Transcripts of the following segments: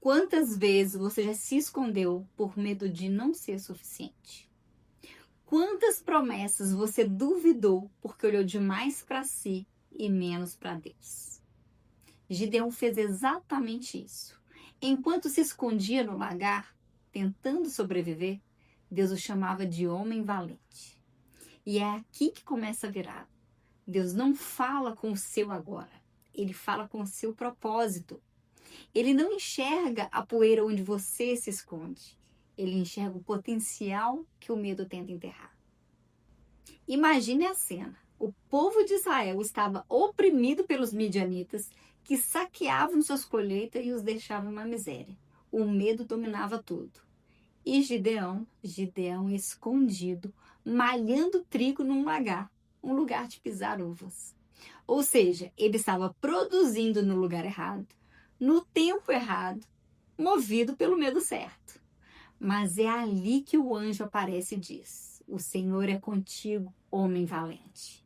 Quantas vezes você já se escondeu por medo de não ser suficiente? Quantas promessas você duvidou porque olhou demais para si e menos para Deus? Gideão fez exatamente isso. Enquanto se escondia no lagar, tentando sobreviver, Deus o chamava de homem valente. E é aqui que começa a virada. Deus não fala com o seu agora, ele fala com o seu propósito. Ele não enxerga a poeira onde você se esconde. Ele enxerga o potencial que o medo tenta enterrar. Imagine a cena. O povo de Israel estava oprimido pelos midianitas, que saqueavam suas colheitas e os deixavam na miséria. O medo dominava tudo. E Gideão escondido, malhando trigo num lagar, um lugar de pisar uvas. Ou seja, ele estava produzindo no lugar errado, no tempo errado, movido pelo medo certo. Mas é ali que o anjo aparece e diz: o Senhor é contigo, homem valente.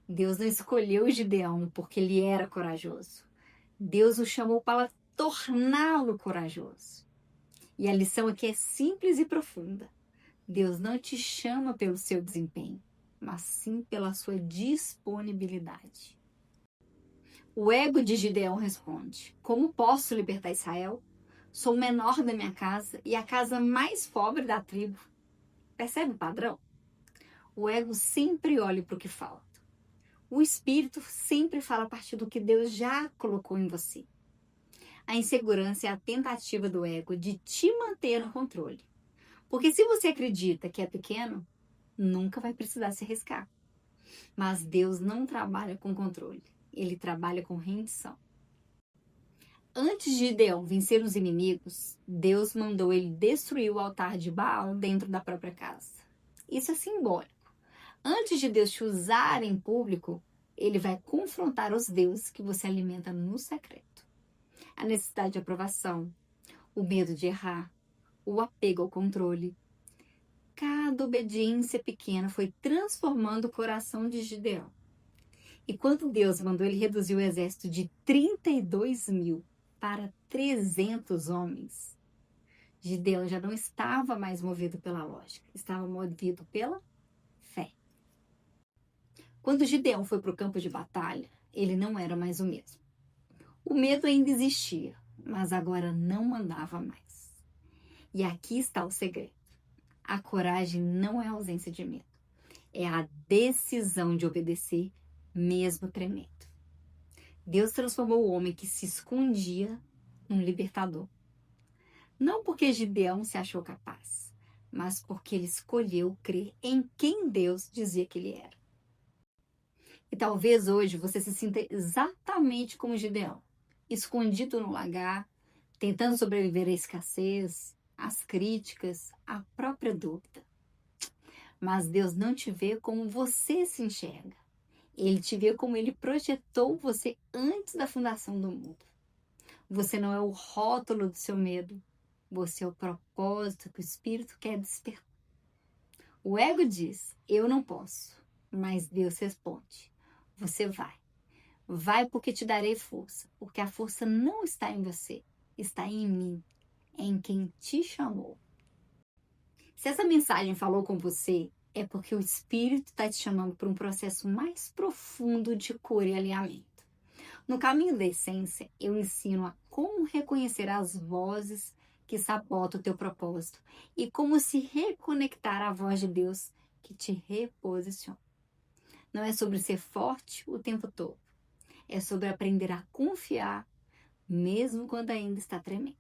Deus não escolheu Gideão porque ele era corajoso. Deus o chamou para torná-lo corajoso. E a lição aqui é simples e profunda. Deus não te chama pelo seu desempenho, mas sim pela sua disponibilidade. O ego de Gideão responde: como posso libertar Israel? Sou o menor da minha casa e a casa mais pobre da tribo. Percebe o padrão? O ego sempre olha para o que falta. O espírito sempre fala a partir do que Deus já colocou em você. A insegurança é a tentativa do ego de te manter no controle. Porque se você acredita que é pequeno, nunca vai precisar se arriscar. Mas Deus não trabalha com controle, ele trabalha com rendição. Antes de Gideão vencer os inimigos, Deus mandou ele destruir o altar de Baal dentro da própria casa. Isso é simbólico. Antes de Deus te usar em público, ele vai confrontar os deuses que você alimenta no secreto. A necessidade de aprovação, o medo de errar, o apego ao controle. Cada obediência pequena foi transformando o coração de Gideão. E quando Deus mandou ele reduzir o exército de 32.000 para 300 homens, Gideão já não estava mais movido pela lógica, estava movido pela fé. Quando Gideão foi para o campo de batalha, ele não era mais o mesmo. O medo ainda existia, mas agora não mandava mais. E aqui está o segredo. A coragem não é a ausência de medo, é a decisão de obedecer, mesmo tremendo. Deus transformou o homem que se escondia num libertador. Não porque Gideão se achou capaz, mas porque ele escolheu crer em quem Deus dizia que ele era. E talvez hoje você se sinta exatamente como Gideão, escondido no lagar, tentando sobreviver à escassez, às críticas, à própria dúvida. Mas Deus não te vê como você se enxerga. Ele te vê como ele projetou você antes da fundação do mundo. Você não é o rótulo do seu medo. Você é o propósito que o Espírito quer despertar. O ego diz: eu não posso. Mas Deus responde: você vai. Vai porque te darei força. Porque a força não está em você. Está em mim. Em quem te chamou. Se essa mensagem falou com você, é porque o Espírito está te chamando para um processo mais profundo de cura e alinhamento. No caminho da essência, eu ensino a como reconhecer as vozes que sabotam o teu propósito e como se reconectar à voz de Deus que te reposiciona. Não é sobre ser forte o tempo todo, é sobre aprender a confiar mesmo quando ainda está tremendo.